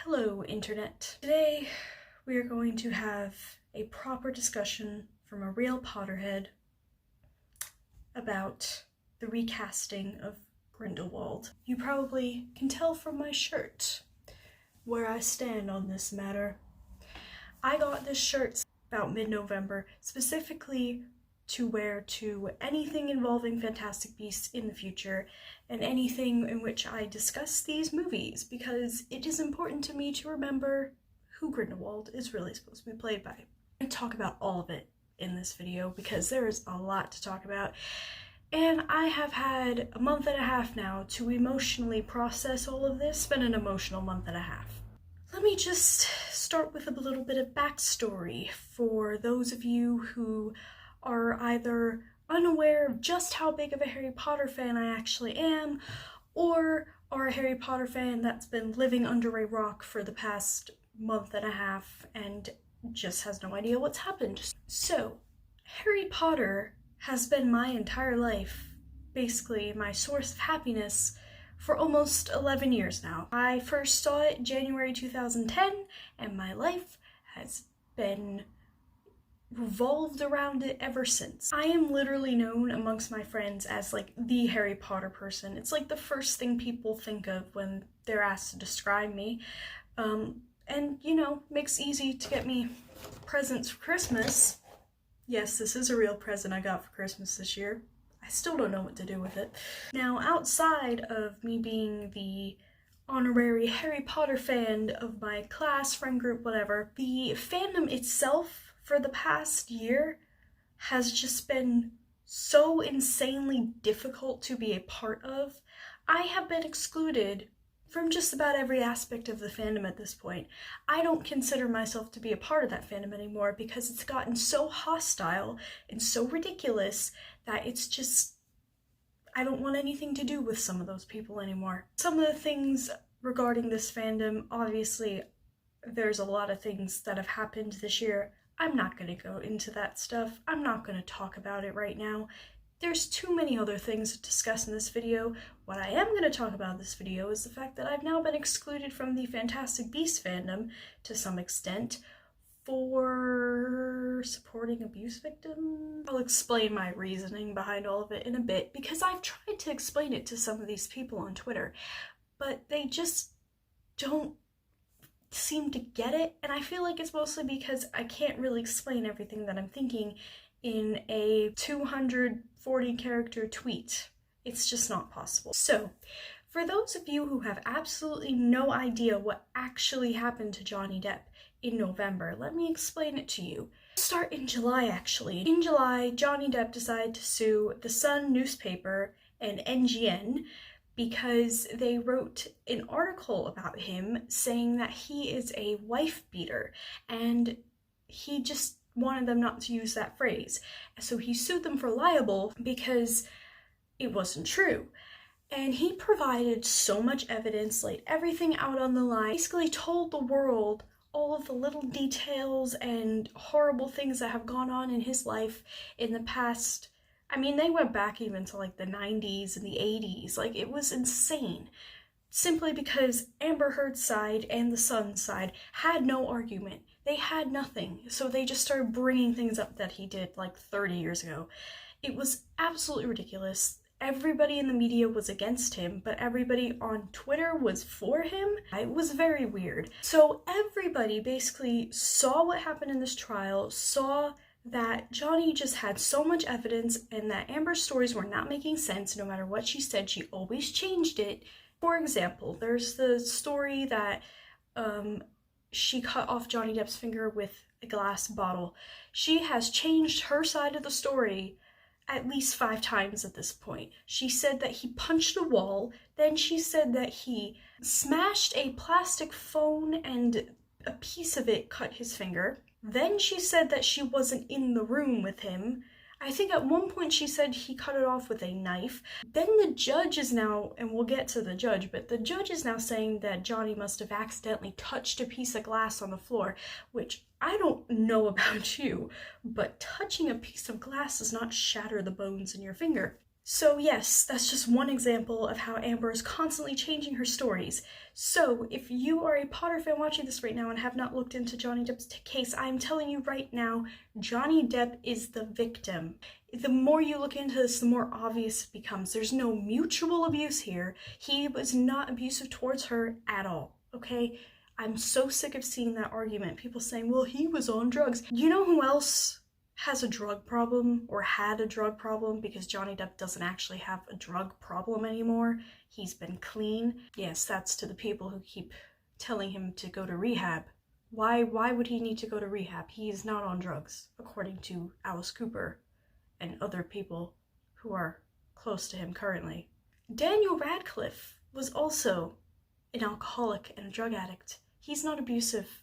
Hello, Internet. Today we are going to have a proper discussion from a real Potterhead about the recasting of Grindelwald. You probably can tell from my shirt where I stand on this matter. I got this shirt about mid-November, specifically to wear to anything involving Fantastic Beasts in the future and anything in which I discuss these movies, because it is important to me to remember who Grindelwald is really supposed to be played by. I'm going to talk about all of it in this video because there is a lot to talk about, and I have had a month and a half now to emotionally process all of this. It's been an emotional month and a half. Let me just start with a little bit of backstory for those of you who are either unaware of just how big of a Harry Potter fan I actually am, or are a Harry Potter fan that's been living under a rock for the past month and a half and just has no idea what's happened. So, Harry Potter has been my entire life, basically my source of happiness, for almost 11 years now. I first saw it January 2010, and my life has been revolved around it ever since. I am literally known amongst my friends as like the Harry Potter person. It's like the first thing people think of when they're asked to describe me. And you know, makes easy to get me presents for Christmas. Yes, this is a real present I got for Christmas this year. I still don't know what to do with it. Now, outside of me being the honorary Harry Potter fan of my class, friend group, whatever, the fandom itself for the past year has just been so insanely difficult to be a part of. I have been excluded from just about every aspect of the fandom at this point. I don't consider myself to be a part of that fandom anymore because it's gotten so hostile and so ridiculous that it's just, I don't want anything to do with some of those people anymore. Some of the things regarding this fandom, obviously, there's a lot of things that have happened this year. I'm not going to go into that stuff. I'm not going to talk about it right now. There's too many other things to discuss in this video. What I am going to talk about in this video is the fact that I've now been excluded from the Fantastic Beasts fandom to some extent for supporting abuse victims. I'll explain my reasoning behind all of it in a bit because I've tried to explain it to some of these people on Twitter, but they just don't seem to get it, and I feel like it's mostly because I can't really explain everything that I'm thinking in a 240 character tweet. It's just not possible. So, for those of you who have absolutely no idea what actually happened to Johnny Depp in November, let me explain it to you. Start in July, actually. In July, Johnny Depp decided to sue The Sun newspaper and NGN because they wrote an article about him saying that he is a wife beater, and he just wanted them not to use that phrase. So he sued them for libel because it wasn't true. And he provided so much evidence, laid everything out on the line, basically told the world all of the little details and horrible things that have gone on in his life in the past. I mean, they went back even to like the 90s and the 80s. Like, it was insane. Simply because Amber Heard's side and the Sun's side had no argument. They had nothing. So they just started bringing things up that he did like 30 years ago. It was absolutely ridiculous. Everybody in the media was against him, but everybody on Twitter was for him. It was very weird. So everybody basically saw what happened in this trial, saw that Johnny just had so much evidence and that Amber's stories were not making sense. No matter what she said, she always changed it. For example, there's the story that she cut off Johnny Depp's finger with a glass bottle. She has changed her side of the story at least 5 times at this point. She said that he punched a wall, then she said that he smashed a plastic phone and a piece of it cut his finger. Then she said that she wasn't in the room with him. I think at one point she said he cut it off with a knife. Then the judge is now, and we'll get to the judge, but the judge is now saying that Johnny must have accidentally touched a piece of glass on the floor, which I don't know about you, but touching a piece of glass does not shatter the bones in your finger. So yes, that's just one example of how Amber is constantly changing her stories. So if you are a Potter fan watching this right now and have not looked into Johnny Depp's case, I'm telling you right now, Johnny Depp is the victim. The more you look into this, the more obvious it becomes. There's no mutual abuse here. He was not abusive towards her at all, okay? I'm so sick of seeing that argument. People saying, well, he was on drugs. You know who else has a drug problem, or had a drug problem, because Johnny Depp doesn't actually have a drug problem anymore. He's been clean. Yes, that's to the people who keep telling him to go to rehab. Why would he need to go to rehab? He is not on drugs, according to Alice Cooper and other people who are close to him currently. Daniel Radcliffe was also an alcoholic and a drug addict. He's not abusive.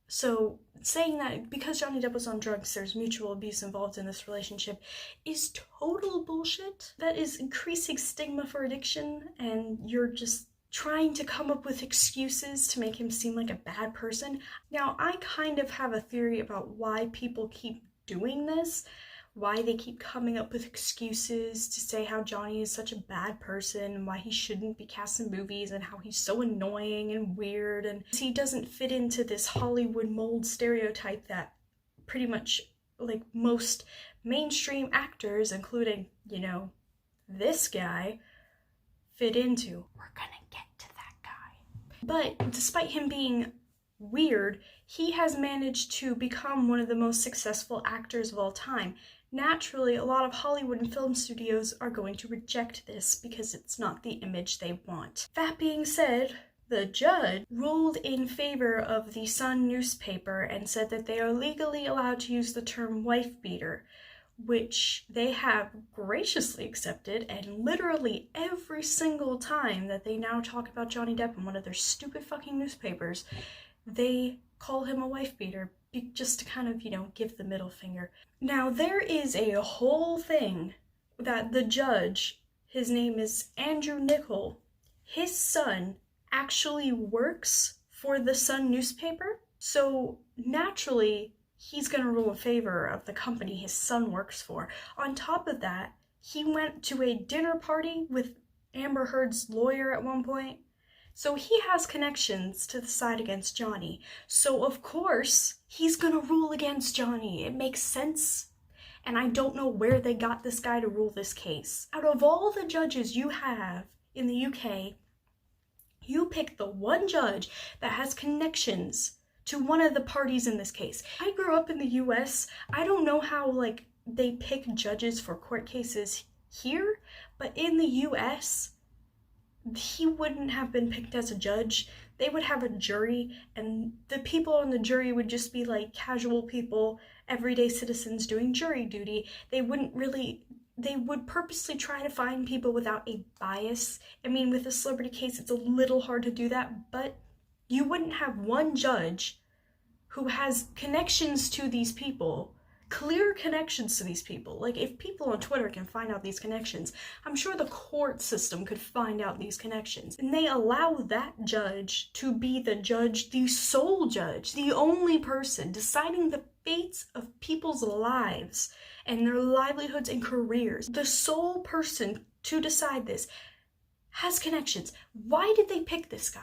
So saying that because Johnny Depp was on drugs, there's mutual abuse involved in this relationship is total bullshit. That is increasing stigma for addiction, and you're just trying to come up with excuses to make him seem like a bad person. Now, I kind of have a theory about why people keep doing this, why they keep coming up with excuses to say how Johnny is such a bad person and why he shouldn't be cast in movies and how he's so annoying and weird and he doesn't fit into this Hollywood mold stereotype that pretty much like most mainstream actors, including, you know, this guy, fit into. We're gonna get to that guy. But despite him being weird, he has managed to become one of the most successful actors of all time. Naturally, a lot of Hollywood and film studios are going to reject this because it's not the image they want. That being said, the judge ruled in favor of the Sun newspaper and said that they are legally allowed to use the term wife beater, which they have graciously accepted, and literally every single time that they now talk about Johnny Depp in one of their stupid fucking newspapers, they call him a wife beater, just to kind of, you know, give the middle finger. Now, there is a whole thing that the judge, his name is Andrew Niccol, his son actually works for the Sun newspaper, so naturally, he's gonna rule in favor of the company his son works for. On top of that, he went to a dinner party with Amber Heard's lawyer at one point. So he has connections to the side against Johnny. So of course, he's gonna rule against Johnny. It makes sense. And I don't know where they got this guy to rule this case. Out of all the judges you have in the UK, you pick the one judge that has connections to one of the parties in this case. I grew up in the US. I don't know how, like, they pick judges for court cases here, but in the US, he wouldn't have been picked as a judge. They would have a jury, and the people on the jury would just be like casual people, everyday citizens doing jury duty. They would purposely try to find people without a bias. I mean, with a celebrity case, it's a little hard to do that, but you wouldn't have one judge who has connections to these people, clear connections to these people. Like, if people on Twitter can find out these connections, I'm sure the court system could find out these connections. And they allow that judge to be the judge, the sole judge, the only person deciding the fates of people's lives and their livelihoods and careers. The sole person to decide this has connections. Why did they pick this guy?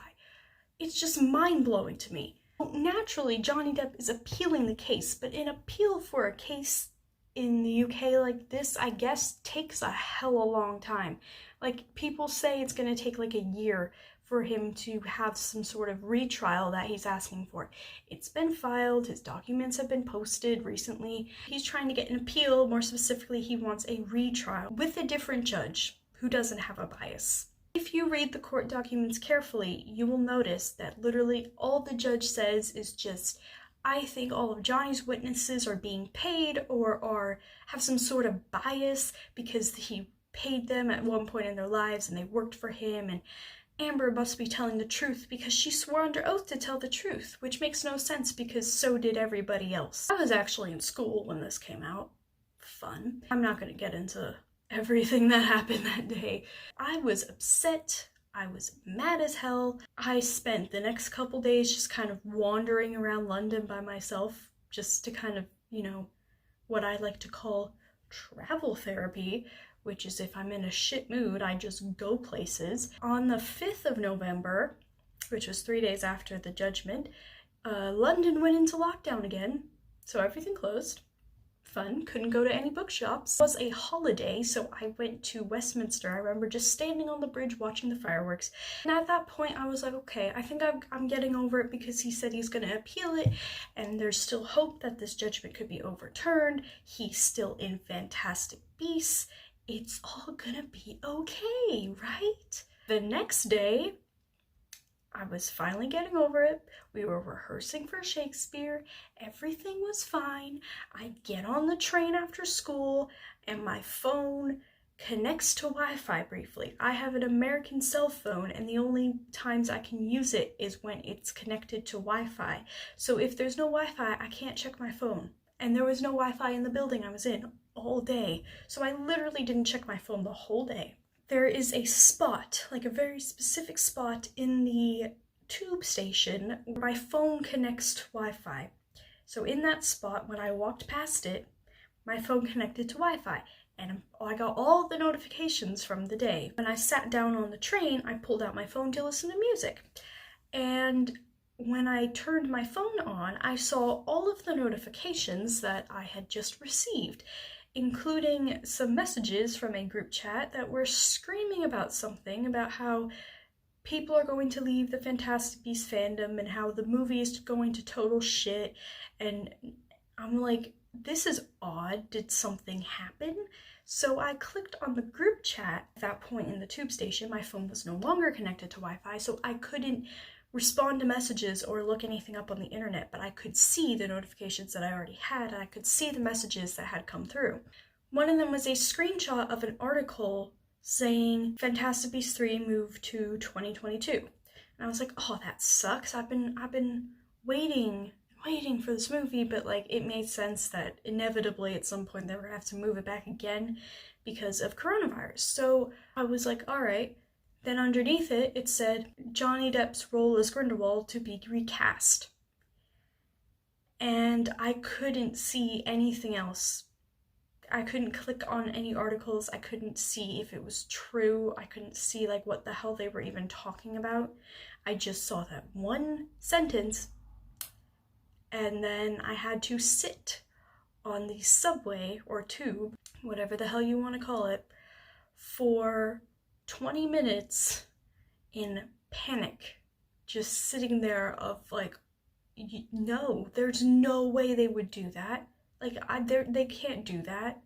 It's just mind-blowing to me. Naturally, Johnny Depp is appealing the case, but an appeal for a case in the UK like this, I guess, takes a hella long time. Like, people say it's gonna take like a year for him to have some sort of retrial that he's asking for. It's been filed, his documents have been posted recently. He's trying to get an appeal. More specifically, he wants a retrial with a different judge who doesn't have a bias. If you read the court documents carefully, you will notice that literally all the judge says is just, I think all of Johnny's witnesses are being paid or have some sort of bias because he paid them at one point in their lives and they worked for him, and Amber must be telling the truth because she swore under oath to tell the truth, which makes no sense because so did everybody else. I was actually in school when this came out. Fun. I'm not gonna get into everything that happened that day. I was upset. I was mad as hell. I spent the next couple days just kind of wandering around London by myself, just to kind of, you know, what I like to call travel therapy, which is if I'm in a shit mood, I just go places. On the 5th of November, which was 3 days after the judgment, London went into lockdown again, so everything closed. Fun, couldn't go to any bookshops. It was a holiday, so I went to Westminster. I remember just standing on the bridge watching the fireworks. And at that point, I was like, okay, I think I'm getting over it, because he said he's gonna appeal it, and there's still hope that this judgment could be overturned. He's still in Fantastic Beasts. It's all gonna be okay, right? The next day, I was finally getting over it. We were rehearsing for Shakespeare. Everything was fine. I get on the train after school and my phone connects to Wi-Fi briefly. I have an American cell phone, and the only times I can use it is when it's connected to Wi-Fi. So if there's no Wi-Fi, I can't check my phone. And there was no Wi-Fi in the building I was in all day. So I literally didn't check my phone the whole day. There is a spot, like a very specific spot in the tube station where my phone connects to Wi-Fi. So in that spot, when I walked past it, my phone connected to Wi-Fi, and I got all the notifications from the day. When I sat down on the train, I pulled out my phone to listen to music. And when I turned my phone on, I saw all of the notifications that I had just received, including some messages from a group chat that were screaming about something, about how people are going to leave the Fantastic Beasts fandom and how the movie is going to total shit. And I'm like, this is odd. Did something happen? So I clicked on the group chat. At that point in the tube station, my phone was no longer connected to Wi-Fi, so I couldn't respond to messages or look anything up on the internet, but I could see the notifications that I already had, and I could see the messages that had come through. One of them was a screenshot of an article saying Fantastic Beasts 3 moved to 2022. And I was like, oh, that sucks. I've been waiting for this movie, but like it made sense that inevitably at some point they were gonna have to move it back again because of coronavirus. So I was like, all right. Then underneath it, it said Johnny Depp's role as Grindelwald to be recast. And I couldn't see anything else. I couldn't click on any articles. I couldn't see if it was true. I couldn't see like what the hell they were even talking about. I just saw that one sentence, and then I had to sit on the subway or tube, whatever the hell you want to call it, for 20 minutes in panic, just sitting there of like, no, there's no way they would do that. Like, they can't do that.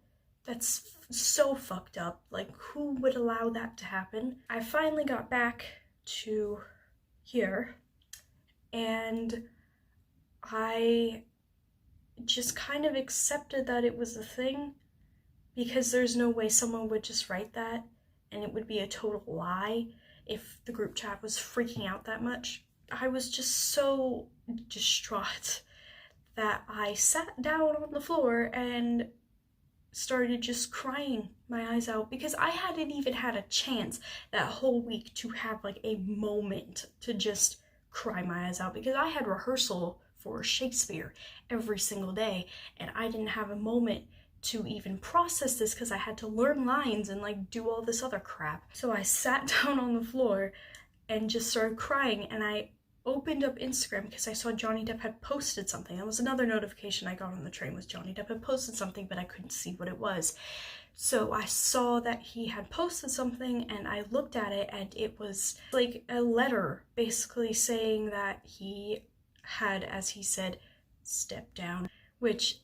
That's so fucked up. Like, who would allow that to happen? I finally got back to here, and I just kind of accepted that it was a thing, because there's no way someone would just write that, and it would be a total lie if the group chat was freaking out that much. I was just so distraught that I sat down on the floor and started just crying my eyes out, because I hadn't even had a chance that whole week to have like a moment to just cry my eyes out, because I had rehearsal for Shakespeare every single day, and I didn't have a moment to even process this because I had to learn lines and like do all this other crap. So I sat down on the floor and just started crying, and I opened up Instagram because I saw Johnny Depp had posted something. That was another notification I got on the train, was Johnny Depp had posted something, but I couldn't see what it was. So I saw that he had posted something, and I looked at it, and it was like a letter basically saying that he had, as he said, stepped down, which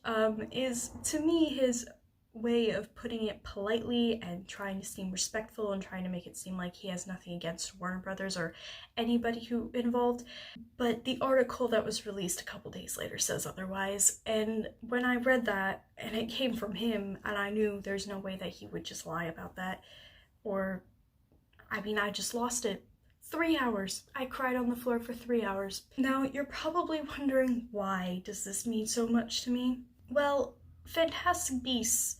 is to me his way of putting it politely and trying to seem respectful and trying to make it seem like he has nothing against Warner Brothers or anybody who involved. But the article that was released a couple days later says otherwise, and when I read that and it came from him, and I knew there's no way that he would just lie about that, or I mean, I just lost it. 3 hours. I cried on the floor for 3 hours. Now, you're probably wondering, why does this mean so much to me? Well, Fantastic Beasts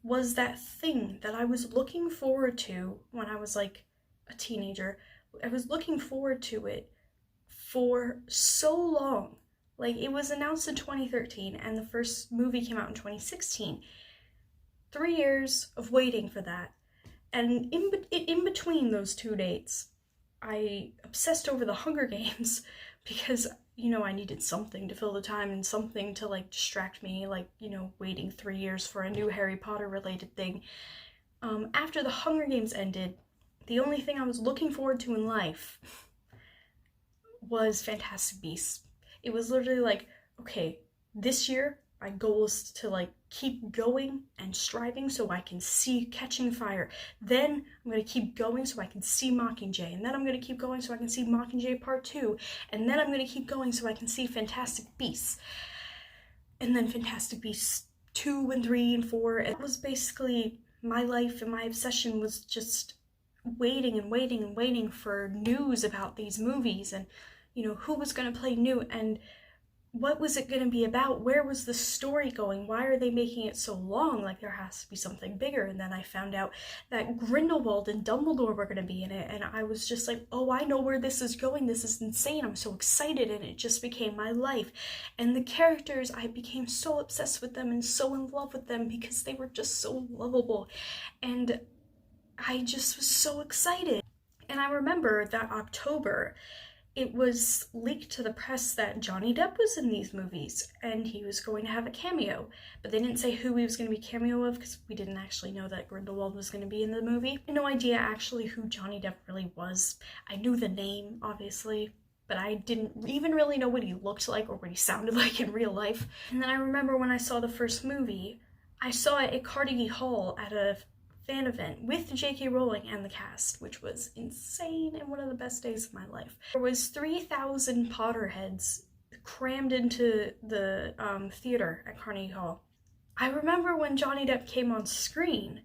was that thing that I was looking forward to when I was like a teenager. I was looking forward to it for so long. Like, it was announced in 2013 and the first movie came out in 2016. 3 years of waiting for that. And in between those 2 dates, I obsessed over the Hunger Games because, you know, I needed something to fill the time and something to, like, distract me, like, you know, waiting 3 years for a new Harry Potter related thing. After the Hunger Games ended, the only thing I was looking forward to in life was Fantastic Beasts. It was literally like, okay, this year my goal is to, like, keep going and striving so I can see Catching Fire. Then I'm going to keep going so I can see Mockingjay. And then I'm going to keep going so I can see Mockingjay Part 2. And then I'm going to keep going so I can see Fantastic Beasts. And then Fantastic Beasts 2 and 3 and 4. It was basically my life, and my obsession was just waiting and waiting and waiting for news about these movies, and, you know, who was going to play Newt, and what was it going to be about? Where was the story going? Why are they making it so long? Like, there has to be something bigger. And then I found out that Grindelwald and Dumbledore were going to be in it, and I was just like, oh, I know where this is going. This is insane. I'm so excited, and it just became my life. And the characters, I became so obsessed with them and so in love with them because they were just so lovable. And I just was so excited. And I remember that October, it was leaked to the press that Johnny Depp was in these movies and he was going to have a cameo, but they didn't say who he was going to be cameo of because we didn't actually know that Grindelwald was going to be in the movie. I had no idea actually who Johnny Depp really was. I knew the name, obviously, but I didn't even really know what he looked like or what he sounded like in real life. And then I remember when I saw the first movie, I saw it at Carnegie Hall at a fan event with J.K. Rowling and the cast, which was insane and one of the best days of my life. There was 3,000 Potterheads crammed into the theater at Carnegie Hall. I remember when Johnny Depp came on screen,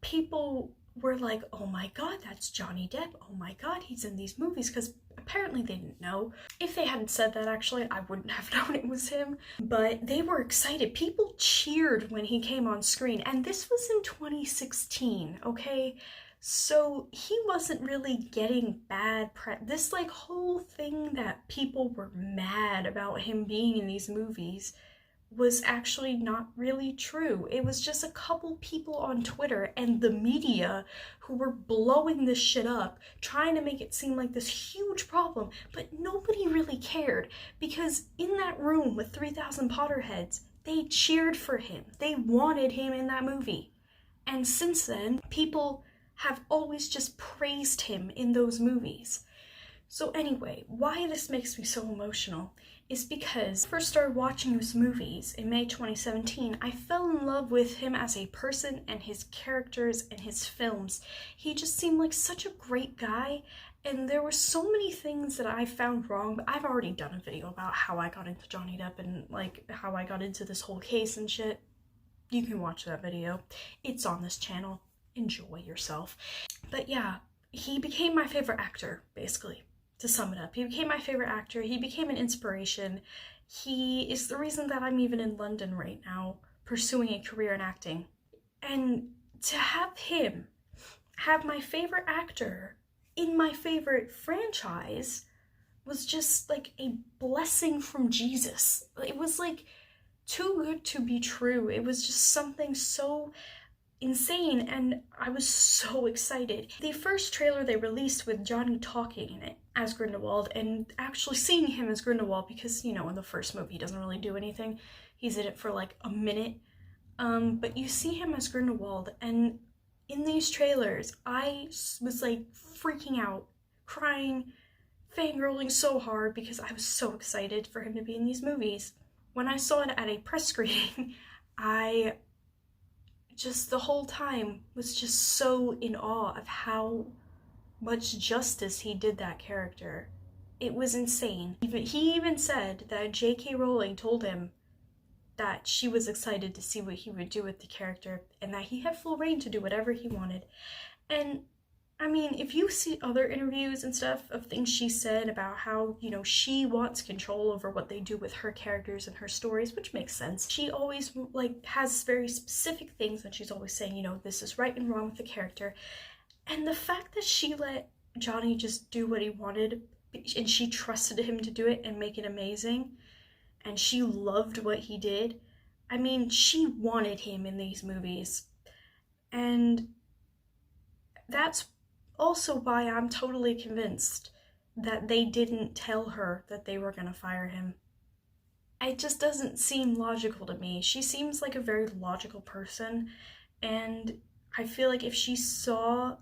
people were like, oh my god, that's Johnny Depp, oh my god, he's in these movies, because apparently they didn't know. If they hadn't said that, actually, I wouldn't have known it was him, but they were excited. People cheered when he came on screen, and this was in 2016, okay? So he wasn't really getting bad press. This, like, whole thing that people were mad about him being in these movies was actually not really true. It was just a couple people on Twitter and the media who were blowing this shit up, trying to make it seem like this huge problem, but nobody really cared, because in that room with 3,000 Potterheads, they cheered for him. They wanted him in that movie. And since then, people have always just praised him in those movies. So anyway, why this makes me so emotional is because when I first started watching his movies in May 2017, I fell in love with him as a person and his characters and his films. He just seemed like such a great guy, and there were so many things that I found wrong, but I've already done a video about how I got into Johnny Depp and, like, how I got into this whole case and shit. You can watch that video. It's on this channel. Enjoy yourself. But yeah, he became my favorite actor, basically. To sum it up, he became my favorite actor. He became an inspiration. He is the reason that I'm even in London right now, pursuing a career in acting. And to have him, have my favorite actor in my favorite franchise, was just like a blessing from Jesus. It was like too good to be true. It was just something so insane, and I was so excited. The first trailer they released with Johnny talking in it as Grindelwald, and actually seeing him as Grindelwald, because, you know, in the first movie he doesn't really do anything. He's in it for like a minute. But you see him as Grindelwald, and in these trailers, I was like freaking out, crying, fangirling so hard because I was so excited for him to be in these movies. When I saw it at a press screening, I just the whole time was just so in awe of how much justice he did that character. It was insane. He even said that J.K. Rowling told him that she was excited to see what he would do with the character and that he had full reign to do whatever he wanted. And I mean, if you see other interviews and stuff of things she said about how, you know, she wants control over what they do with her characters and her stories, which makes sense. She always, like, has very specific things that she's always saying, you know, this is right and wrong with the character. And the fact that she let Johnny just do what he wanted, and she trusted him to do it and make it amazing, and she loved what he did. I mean, she wanted him in these movies. And That's also why I'm totally convinced that they didn't tell her that they were gonna fire him. It just doesn't seem logical to me. She seems like a very logical person, and I feel like if she saw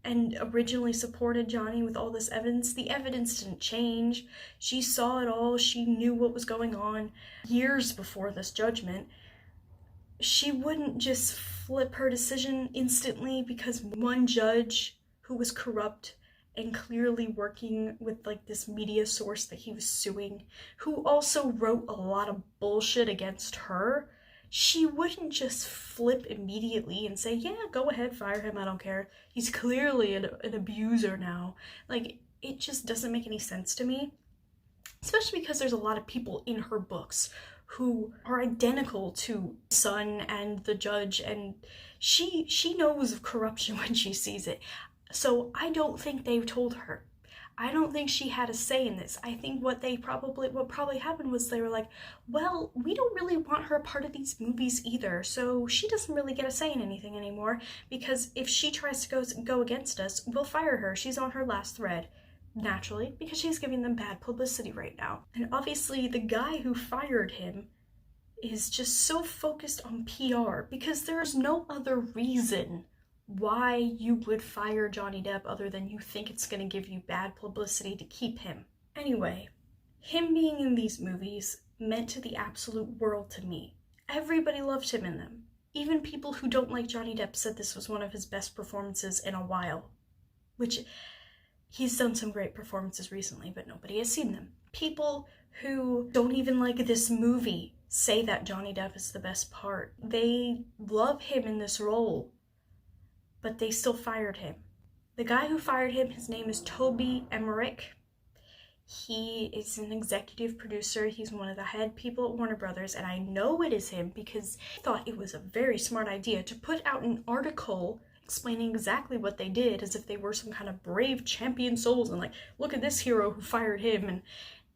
and originally supported Johnny with all this evidence, the evidence didn't change. She saw it all. She knew what was going on years before this judgment. She wouldn't just flip her decision instantly because one judge who was corrupt and clearly working with like this media source that he was suing, who also wrote a lot of bullshit against her, she wouldn't just flip immediately and say, yeah, go ahead, fire him, I don't care. He's clearly an abuser now. Like, it just doesn't make any sense to me. Especially because there's a lot of people in her books who are identical to Son and the judge, and she knows of corruption when she sees it. So I don't think they told her. I don't think she had a say in this. I think what probably happened was they were like, well, we don't really want her a part of these movies either, so she doesn't really get a say in anything anymore, because if she tries to go against us, we'll fire her. She's on her last thread. Naturally, because she's giving them bad publicity right now. And obviously the guy who fired him is just so focused on PR, because there's no other reason why you would fire Johnny Depp other than you think it's going to give you bad publicity to keep him. Anyway, him being in these movies meant to the absolute world to me. Everybody loved him in them. Even people who don't like Johnny Depp said this was one of his best performances in a while, which he's done some great performances recently, but nobody has seen them. People who don't even like this movie say that Johnny Depp is the best part. They love him in this role, but they still fired him. The guy who fired him, his name is Toby Emmerich. He is an executive producer. He's one of the head people at Warner Brothers, and I know it is him because I thought it was a very smart idea to put out an article explaining exactly what they did as if they were some kind of brave champion souls and like, look at this hero who fired him. And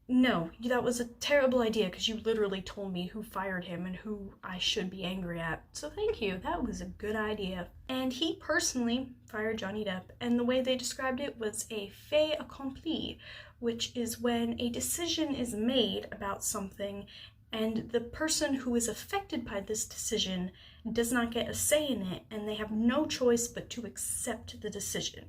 no, that was a terrible idea because you literally told me who fired him and who I should be angry at. So thank you, that was a good idea. And he personally fired Johnny Depp, and the way they described it was a fait accompli, which is when a decision is made about something and the person who is affected by this decision does not get a say in it, and they have no choice but to accept the decision.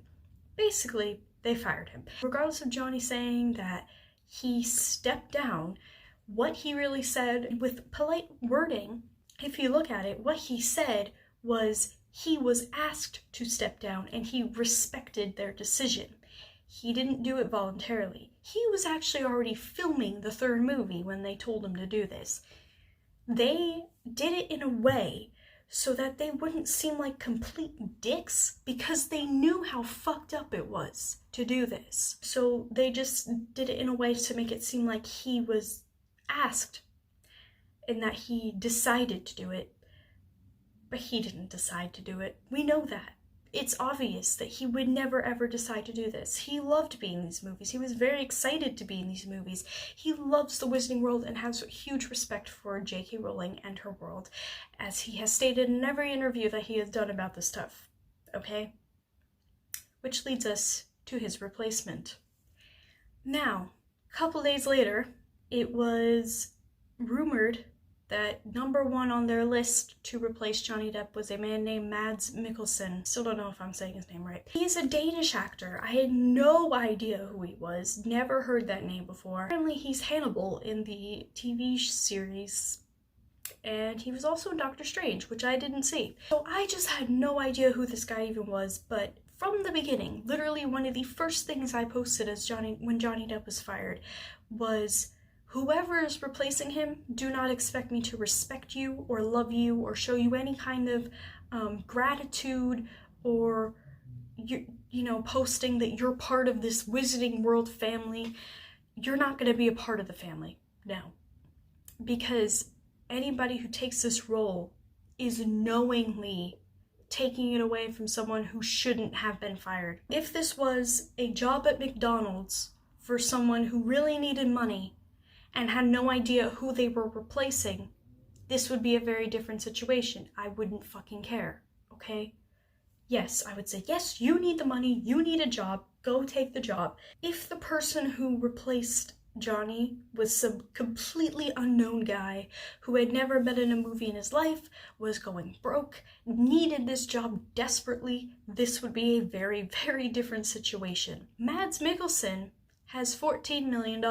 Basically, they fired him. Regardless of Johnny saying that he stepped down, what he really said, with polite wording, if you look at it, what he said was he was asked to step down and he respected their decision. He didn't do it voluntarily. He was actually already filming the third movie when they told him to do this. They did it in a way so that they wouldn't seem like complete dicks, because they knew how fucked up it was to do this. So they just did it in a way to make it seem like he was asked and that he decided to do it. But he didn't decide to do it. We know that. It's obvious that he would never ever decide to do this. He loved being in these movies. He was very excited to be in these movies. He loves the Wizarding World and has huge respect for J.K. Rowling and her world, as he has stated in every interview that he has done about this stuff. Okay? Which leads us to his replacement. Now, a couple days later, it was rumored that number one on their list to replace Johnny Depp was a man named Mads Mikkelsen. Still don't know if I'm saying his name right. He's a Danish actor. I had no idea who he was. Never heard that name before. Apparently he's Hannibal in the TV series, and he was also in Doctor Strange, which I didn't see. So I just had no idea who this guy even was, but from the beginning, literally one of the first things I posted when Johnny Depp was fired was, whoever is replacing him, do not expect me to respect you or love you or show you any kind of gratitude or, you know, posting that you're part of this Wizarding World family. You're not going to be a part of the family. No. Because anybody who takes this role is knowingly taking it away from someone who shouldn't have been fired. If this was a job at McDonald's for someone who really needed money and had no idea who they were replacing, this would be a very different situation. I wouldn't fucking care, okay? yes, I would say, yes, you need the money, you need a job, go take the job. If the person who replaced Johnny was some completely unknown guy who had never been in a movie in his life, was going broke, needed this job desperately, this would be a very, very different situation. Mads Mikkelsen has $14 million.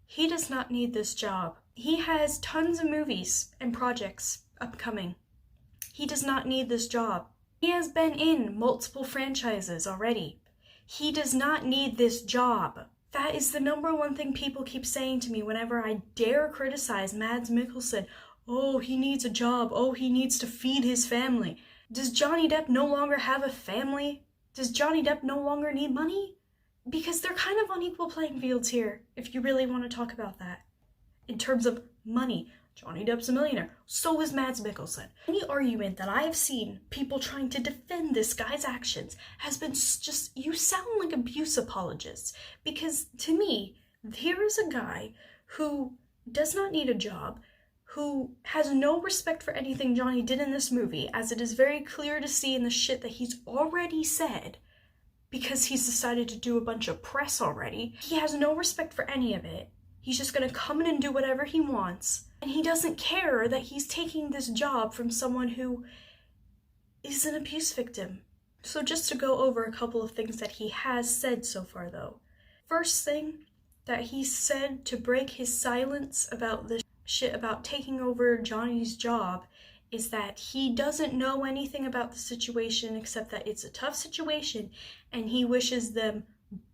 He does not need this job. He has tons of movies and projects upcoming. He does not need this job. He has been in multiple franchises already. He does not need this job. That is the number one thing people keep saying to me whenever I dare criticize Mads Mikkelsen. Oh, he needs a job. Oh, he needs to feed his family. Does Johnny Depp no longer have a family? Does Johnny Depp no longer need money? Because they're kind of on equal playing fields here, if you really want to talk about that. In terms of money, Johnny Depp's a millionaire. So is Mads Mikkelsen. Any argument that I have seen people trying to defend this guy's actions has been just, you sound like abuse apologists. Because to me, here is a guy who does not need a job, who has no respect for anything Johnny did in this movie, as it is very clear to see in the shit that he's already said, because he's decided to do a bunch of press already. He has no respect for any of it. He's just gonna come in and do whatever he wants. And he doesn't care that he's taking this job from someone who is an abuse victim. So just to go over a couple of things that he has said so far though. First thing that he said to break his silence about this shit about taking over Johnny's job is that he doesn't know anything about the situation except that it's a tough situation and he wishes them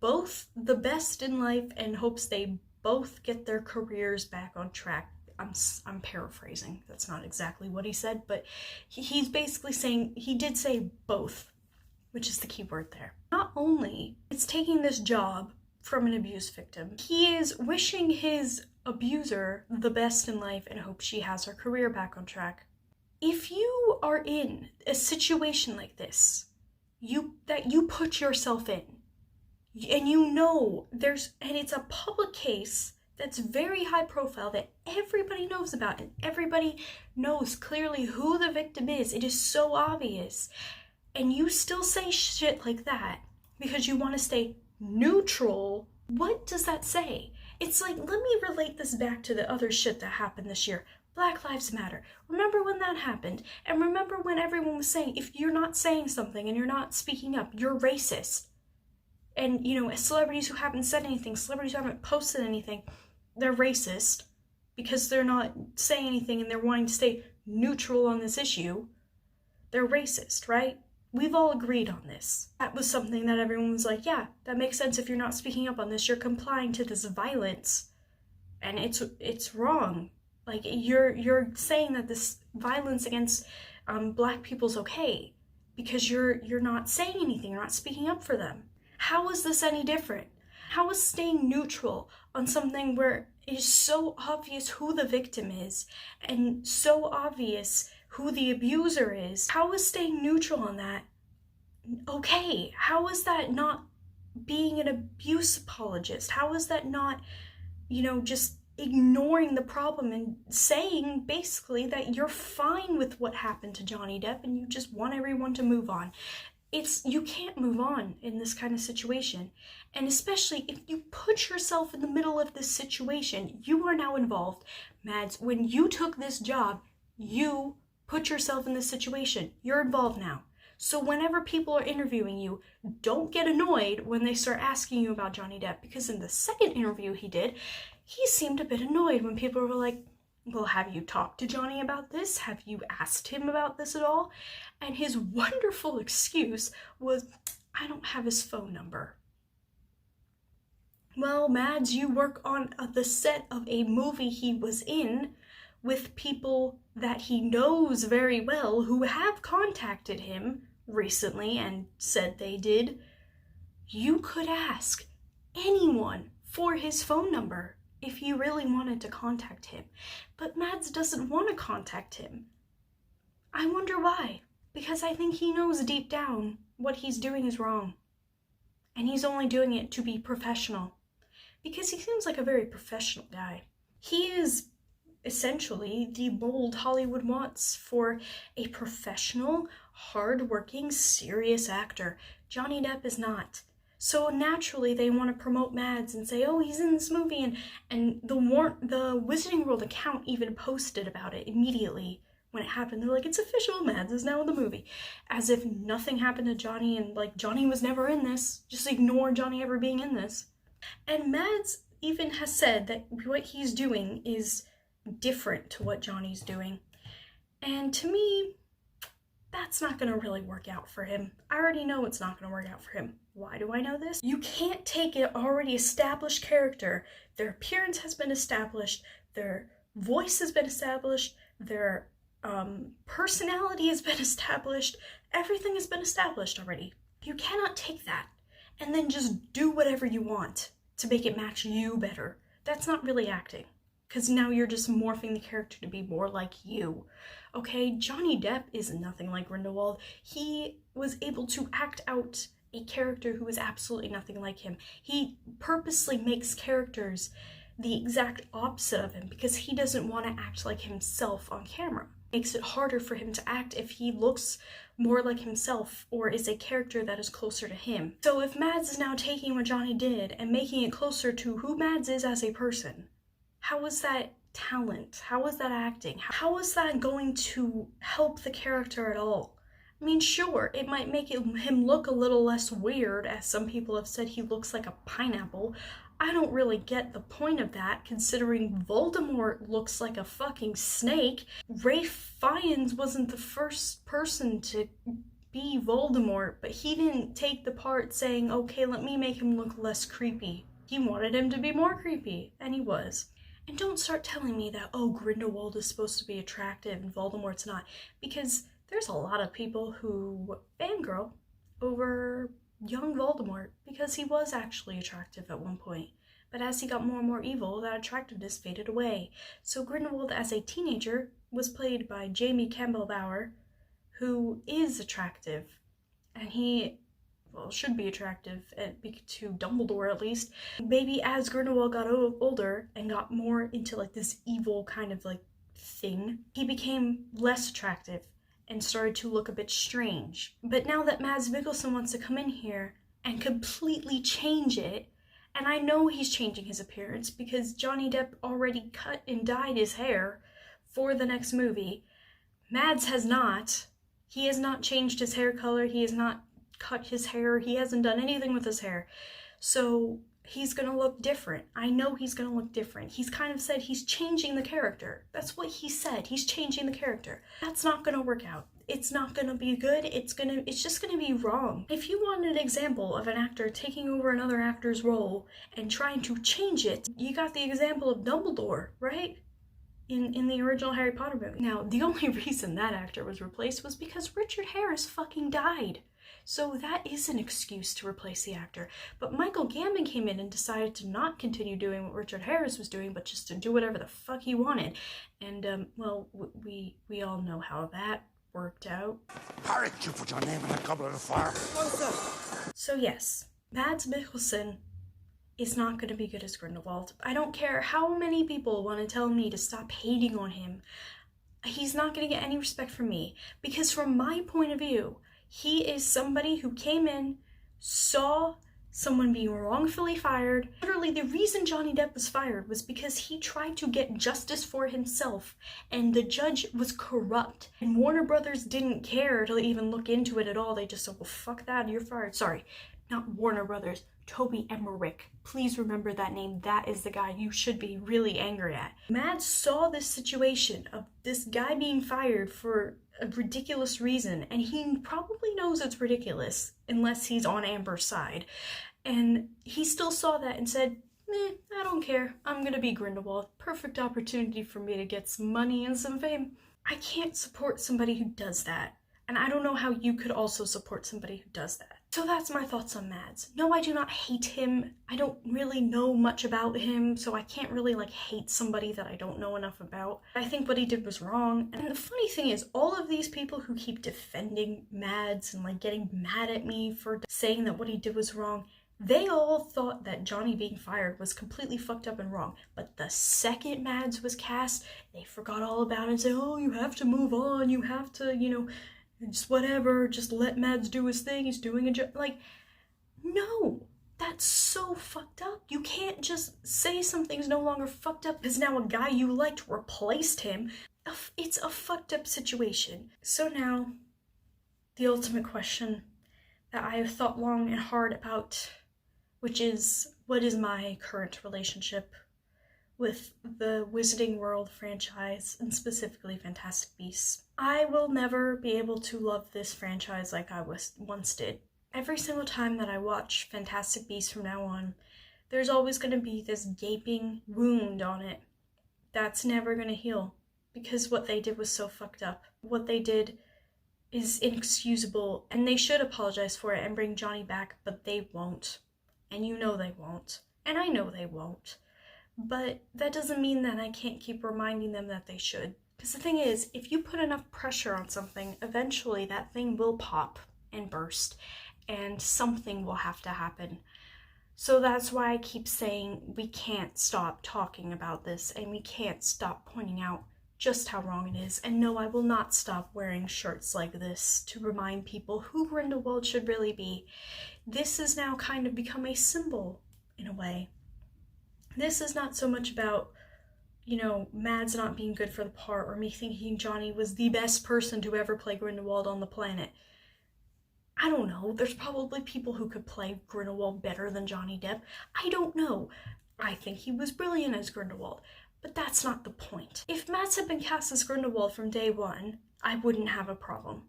both the best in life and hopes they both get their careers back on track. I'm paraphrasing. That's not exactly what he said, but he's basically saying, he did say both, which is the key word there. Not only it's taking this job from an abuse victim, he is wishing his abuser the best in life and hopes she has her career back on track. If you are in a situation like this, that you put yourself in, and you know and it's a public case that's very high profile that everybody knows about and everybody knows clearly who the victim is. It is so obvious. And you still say shit like that because you want to stay neutral. What does that say? It's like, let me relate this back to the other shit that happened this year. Black Lives Matter. Remember when that happened? And remember when everyone was saying, if you're not saying something and you're not speaking up, you're racist. And, you know, celebrities who haven't said anything, celebrities who haven't posted anything, they're racist because they're not saying anything and they're wanting to stay neutral on this issue. They're racist, right? We've all agreed on this. That was something that everyone was like, yeah, that makes sense. If you're not speaking up on this, you're complying to this violence. And it's wrong. Like, you're saying that this violence against Black people's okay because you're not saying anything, you're not speaking up for them. How is this any different? How is staying neutral on something where it is so obvious who the victim is and so obvious who the abuser is? How is staying neutral on that okay? How is that not being an abuse apologist? How is that not, you know, just ignoring the problem and saying basically that you're fine with what happened to Johnny Depp and you just want everyone to move on? You can't move on in this kind of situation. And especially if you put yourself in the middle of this situation, you are now involved. Mads, when you took this job, you put yourself in this situation. You're involved now. So whenever people are interviewing you, don't get annoyed when they start asking you about Johnny Depp, because in the second interview he did, he seemed a bit annoyed when people were like, well, have you talked to Johnny about this? Have you asked him about this at all? And his wonderful excuse was, I don't have his phone number. Well, Mads, you work on the set of a movie he was in with people that he knows very well who have contacted him recently and said they did. You could ask anyone for his phone number if you really wanted to contact him. But Mads doesn't want to contact him. I wonder why. Because I think he knows deep down what he's doing is wrong. And he's only doing it to be professional. Because he seems like a very professional guy. He is essentially the mold Hollywood wants for a professional, hard-working, serious actor. Johnny Depp is not. So naturally they want to promote Mads and say, oh, he's in this movie, and the Wizarding World account even posted about it immediately when it happened. They're like, it's official, Mads is now in the movie. As if nothing happened to Johnny and like Johnny was never in this. Just ignore Johnny ever being in this. And Mads even has said that what he's doing is different to what Johnny's doing. And to me, that's not going to really work out for him. I already know it's not going to work out for him. Why do I know this? You can't take an already established character. Their appearance has been established. Their voice has been established. Their personality has been established. Everything has been established already. You cannot take that and then just do whatever you want to make it match you better. That's not really acting. Because now you're just morphing the character to be more like you. Okay, Johnny Depp is nothing like Grindelwald. He was able to act out a character who is absolutely nothing like him. He purposely makes characters the exact opposite of him because he doesn't want to act like himself on camera. It makes it harder for him to act if he looks more like himself or is a character that is closer to him. So if Mads is now taking what Johnny did and making it closer to who Mads is as a person, how is that talent? How is that acting? How is that going to help the character at all? I mean, sure, it might make him look a little less weird, as some people have said he looks like a pineapple. I don't really get the point of that, considering Voldemort looks like a fucking snake. Ralph Fiennes wasn't the first person to be Voldemort, but he didn't take the part saying, okay, let me make him look less creepy. He wanted him to be more creepy, and he was. And don't start telling me that, oh, Grindelwald is supposed to be attractive and Voldemort's not, because there's a lot of people who fangirl over young Voldemort because he was actually attractive at one point. But as he got more and more evil, that attractiveness faded away. So Grindelwald as a teenager was played by Jamie Campbell Bower, who is attractive. And he, well, should be attractive to Dumbledore at least. Maybe as Grindelwald got older and got more into like this evil kind of like thing, he became less attractive and started to look a bit strange. But now that Mads Mikkelsen wants to come in here and completely change it, and I know he's changing his appearance because Johnny Depp already cut and dyed his hair for the next movie. Mads has not. He has not changed his hair color. He has not cut his hair. He hasn't done anything with his hair. So he's gonna look different. I know he's gonna look different. He's kind of said he's changing the character. That's what he said. He's changing the character. That's not gonna work out. It's not gonna be good. It's just gonna be wrong. If you want an example of an actor taking over another actor's role and trying to change it, you got the example of Dumbledore, right? In the original Harry Potter movie. Now, the only reason that actor was replaced was because Richard Harris fucking died. So that is an excuse to replace the actor. But Michael Gambon came in and decided to not continue doing what Richard Harris was doing, but just to do whatever the fuck he wanted. And, well, we all know how that worked out. Harry, you put your name in a goblet of fire. So yes, Mads Mikkelsen is not going to be good as Grindelwald. I don't care how many people want to tell me to stop hating on him. He's not going to get any respect from me. Because from my point of view, he is somebody who came in, saw someone being wrongfully fired. Literally, the reason Johnny Depp was fired was because he tried to get justice for himself, and the judge was corrupt. And Warner Brothers didn't care to even look into it at all. They just said, well, fuck that, you're fired. Sorry, not Warner Brothers, Toby Emmerich. Please remember that name. That is the guy you should be really angry at. Mads saw this situation of this guy being fired for a ridiculous reason, and he probably knows it's ridiculous unless he's on Amber's side. And he still saw that and said, I don't care. I'm gonna be Grindelwald. Perfect opportunity for me to get some money and some fame. I can't support somebody who does that. And I don't know how you could also support somebody who does that. So that's my thoughts on Mads. No, I do not hate him. I don't really know much about him, so I can't really hate somebody that I don't know enough about. I think what he did was wrong. And the funny thing is, all of these people who keep defending Mads and getting mad at me for saying that what he did was wrong, they all thought that Johnny being fired was completely fucked up and wrong. But the second Mads was cast, they forgot all about it and said, oh, you have to move on, you have to, Just whatever, just let Mads do his thing, he's doing a job. Like, no, that's so fucked up. You can't just say something's no longer fucked up because now a guy you liked replaced him. It's a fucked up situation. So now, the ultimate question that I have thought long and hard about, which is, what is my current relationship with the Wizarding World franchise, and specifically Fantastic Beasts? I will never be able to love this franchise like I once did. Every single time that I watch Fantastic Beasts from now on, there's always going to be this gaping wound on it that's never going to heal, because what they did was so fucked up. What they did is inexcusable, and they should apologize for it and bring Johnny back, but they won't. And you know they won't. And I know they won't. But that doesn't mean that I can't keep reminding them that they should. Because the thing is, if you put enough pressure on something, eventually that thing will pop and burst, and something will have to happen. So that's why I keep saying we can't stop talking about this, and we can't stop pointing out just how wrong it is. And no, I will not stop wearing shirts like this to remind people who Grindelwald should really be. This has now kind of become a symbol, in a way. This is not so much about, Mads not being good for the part, or me thinking Johnny was the best person to ever play Grindelwald on the planet. I don't know. There's probably people who could play Grindelwald better than Johnny Depp. I don't know. I think he was brilliant as Grindelwald. But that's not the point. If Mads had been cast as Grindelwald from day one, I wouldn't have a problem.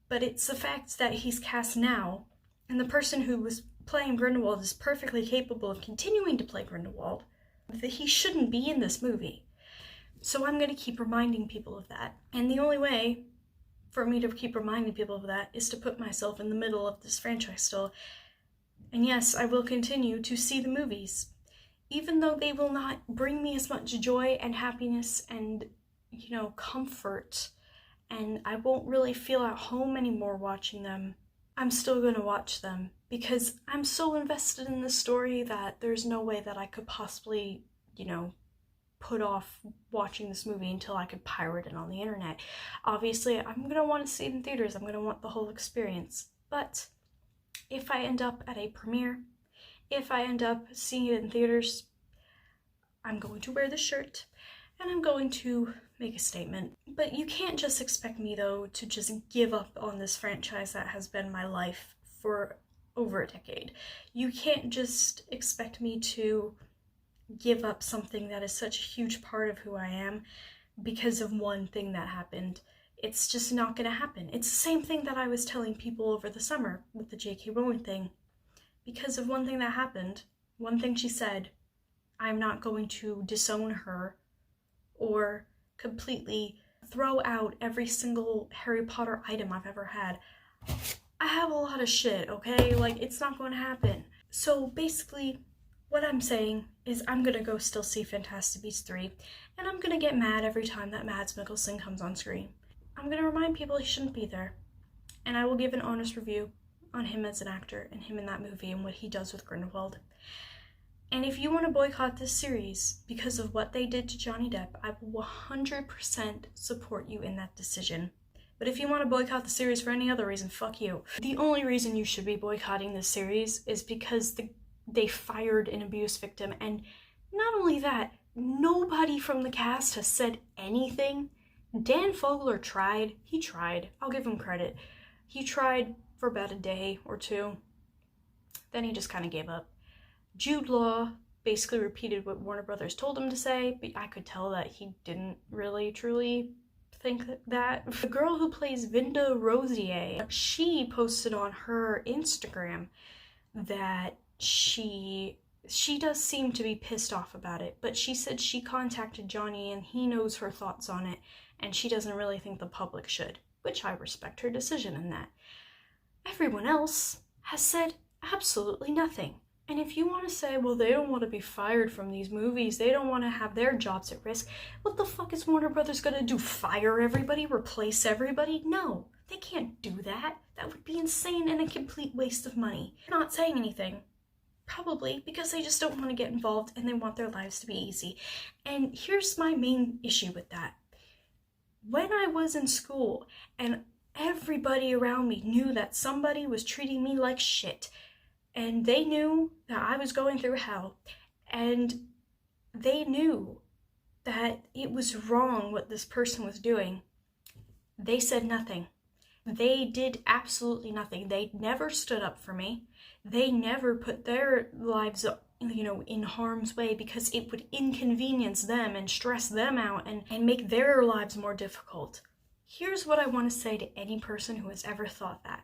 But it's the fact that he's cast now, and the person who was playing Grindelwald is perfectly capable of continuing to play Grindelwald, that he shouldn't be in this movie. So I'm going to keep reminding people of that. And the only way for me to keep reminding people of that is to put myself in the middle of this franchise still. And yes, I will continue to see the movies, even though they will not bring me as much joy and happiness and, comfort, and I won't really feel at home anymore watching them. I'm still going to watch them because I'm so invested in the story that there's no way that I could possibly, put off watching this movie until I could pirate it on the internet. Obviously, I'm going to want to see it in theaters. I'm going to want the whole experience. But if I end up at a premiere, if I end up seeing it in theaters, I'm going to wear the shirt and I'm going to make a statement. But you can't just expect me, though, to just give up on this franchise that has been my life for over a decade. You can't just expect me to give up something that is such a huge part of who I am because of one thing that happened. It's just not going to happen. It's the same thing that I was telling people over the summer with the J.K. Rowling thing. Because of one thing that happened, one thing she said, I'm not going to disown her or completely throw out every single Harry Potter item I've ever had. I have a lot of shit, okay? Like, it's not going to happen. So basically, what I'm saying is I'm gonna go still see Fantastic Beasts 3, and I'm gonna get mad every time that Mads Mikkelsen comes on screen. I'm gonna remind people he shouldn't be there, and I will give an honest review on him as an actor and him in that movie and what he does with Grindelwald. And if you want to boycott this series because of what they did to Johnny Depp, I will 100% support you in that decision. But if you want to boycott the series for any other reason, fuck you. The only reason you should be boycotting this series is because they fired an abuse victim, and not only that, nobody from the cast has said anything. Dan Fogler tried. He tried. I'll give him credit. He tried for about a day or two. Then he just kind of gave up. Jude Law basically repeated what Warner Brothers told him to say, but I could tell that he didn't really truly think that. The girl who plays Vinda Rosier, she posted on her Instagram that she does seem to be pissed off about it, but she said she contacted Johnny and he knows her thoughts on it, and she doesn't really think the public should, which I respect her decision in that. Everyone else has said absolutely nothing. And if you want to say, well, they don't want to be fired from these movies, they don't want to have their jobs at risk, what the fuck is Warner Brothers gonna do? Fire everybody? Replace everybody? No, they can't do that. That would be insane and a complete waste of money. They're not saying anything. Probably because they just don't want to get involved and they want their lives to be easy. And here's my main issue with that. When I was in school and Everybody around me knew that somebody was treating me like shit. And they knew that I was going through hell. And they knew that it was wrong what this person was doing. They said nothing. They did absolutely nothing. They never stood up for me. They never put their lives, in harm's way because it would inconvenience them and stress them out and make their lives more difficult. Here's what I want to say to any person who has ever thought that.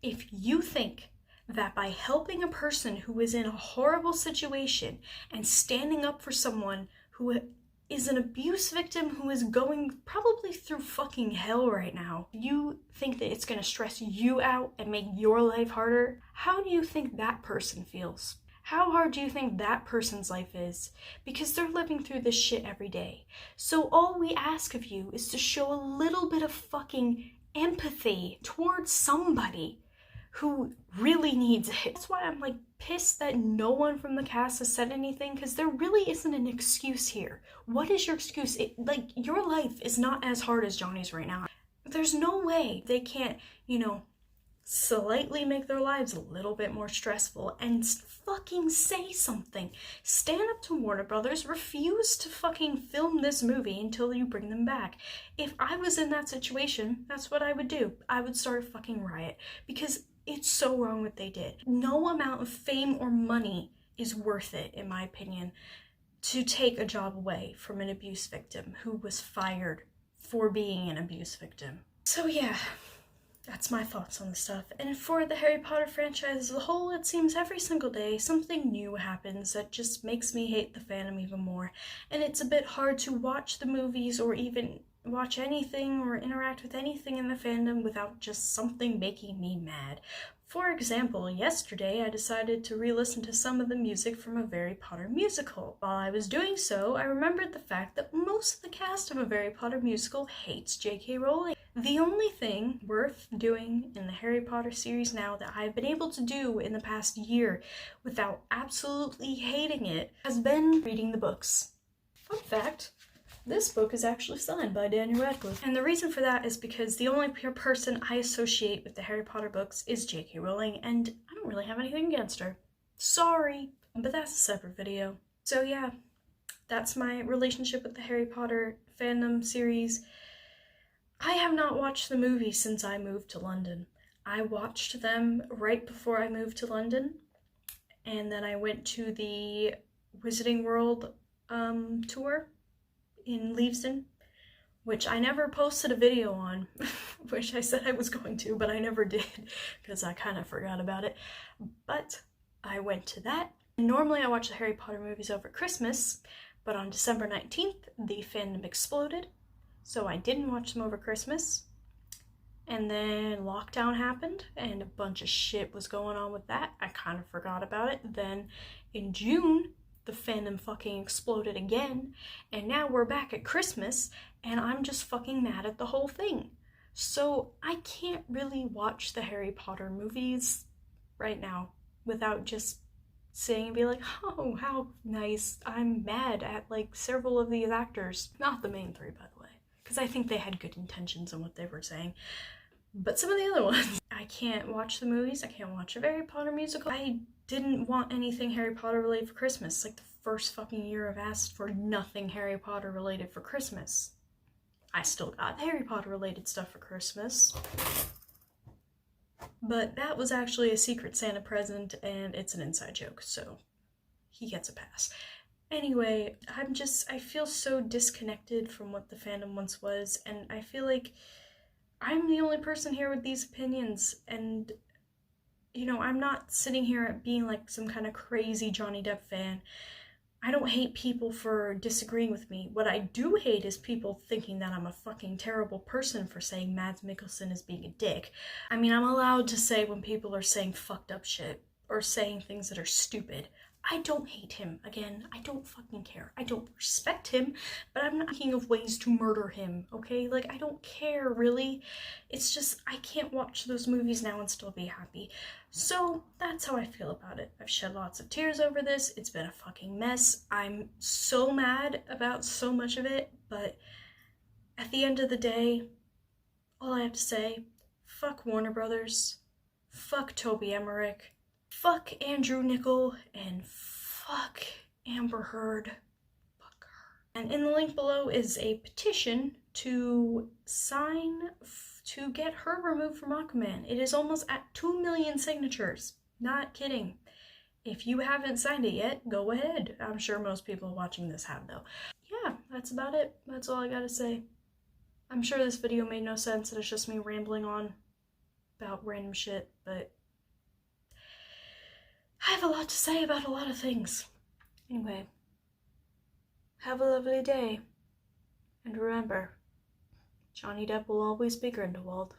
If you think that by helping a person who is in a horrible situation and standing up for someone who is an abuse victim who is going probably through fucking hell right now, you think that it's going to stress you out and make your life harder? How do you think that person feels? How hard do you think that person's life is? Because they're living through this shit every day. So all we ask of you is to show a little bit of fucking empathy towards somebody who really needs it. That's why I'm pissed that no one from the cast has said anything, because there really isn't an excuse here. What is your excuse? Your life is not as hard as Johnny's right now. There's no way they can't, slightly make their lives a little bit more stressful and fucking say something. Stand up to Warner Brothers, refuse to fucking film this movie until you bring them back. If I was in that situation, that's what I would do. I would start a fucking riot, because it's so wrong what they did. No amount of fame or money is worth it, in my opinion, to take a job away from an abuse victim who was fired for being an abuse victim. So yeah, that's my thoughts on the stuff. And for the Harry Potter franchise as a whole, it seems every single day something new happens that just makes me hate the fandom even more. And it's a bit hard to watch the movies or even watch anything or interact with anything in the fandom without just something making me mad. For example, yesterday I decided to re-listen to some of the music from a Harry Potter musical. While I was doing so, I remembered the fact that most of the cast of a Harry Potter musical hates J.K. Rowling. The only thing worth doing in the Harry Potter series now that I've been able to do in the past year without absolutely hating it has been reading the books. Fun fact, this book is actually signed by Daniel Radcliffe. And the reason for that is because the only person I associate with the Harry Potter books is J.K. Rowling, and I don't really have anything against her. Sorry, but that's a separate video. So yeah, that's my relationship with the Harry Potter fandom series. I have not watched the movies since I moved to London. I watched them right before I moved to London, and then I went to the Wizarding World tour in Leavesden, which I never posted a video on, which I said I was going to, but I never did, because I kind of forgot about it. But I went to that. Normally I watch the Harry Potter movies over Christmas, but on December 19th, the fandom exploded, so I didn't watch them over Christmas. And then lockdown happened, and a bunch of shit was going on with that. I kind of forgot about it. Then in June, the fandom fucking exploded again, and now we're back at Christmas, and I'm just fucking mad at the whole thing. So I can't really watch the Harry Potter movies right now without just sitting and be like, oh, how nice. I'm mad at several of these actors. Not the main three, by the way, because I think they had good intentions in what they were saying. But some of the other ones, I can't watch the movies. I can't watch a Harry Potter musical. I didn't want anything Harry Potter related for Christmas. The first fucking year I've asked for nothing Harry Potter related for Christmas. I still got Harry Potter related stuff for Christmas. But that was actually a Secret Santa present, and it's an inside joke, so he gets a pass. Anyway, I feel so disconnected from what the fandom once was, and I feel like I'm the only person here with these opinions, and I'm not sitting here being some kind of crazy Johnny Depp fan. I don't hate people for disagreeing with me. What I do hate is people thinking that I'm a fucking terrible person for saying Mads Mikkelsen is being a dick. I mean, I'm allowed to say when people are saying fucked up shit or saying things that are stupid. I don't hate him. Again, I don't fucking care. I don't respect him, but I'm not thinking of ways to murder him, okay? I don't care, really. It's just, I can't watch those movies now and still be happy. So, that's how I feel about it. I've shed lots of tears over this. It's been a fucking mess. I'm so mad about so much of it, but at the end of the day, all I have to say fuck Warner Brothers, fuck Toby Emmerich, fuck Andrew Niccol, and fuck Amber Heard. Fuck her. And in the link below is a petition to sign to get her removed from Aquaman. It is almost at 2 million signatures. Not kidding. If you haven't signed it yet, go ahead. I'm sure most people watching this have, though. Yeah, that's about it. That's all I gotta say. I'm sure this video made no sense, and it's just me rambling on about random shit, but I have a lot to say about a lot of things. Anyway, have a lovely day. And remember, Johnny Depp will always be Grindelwald.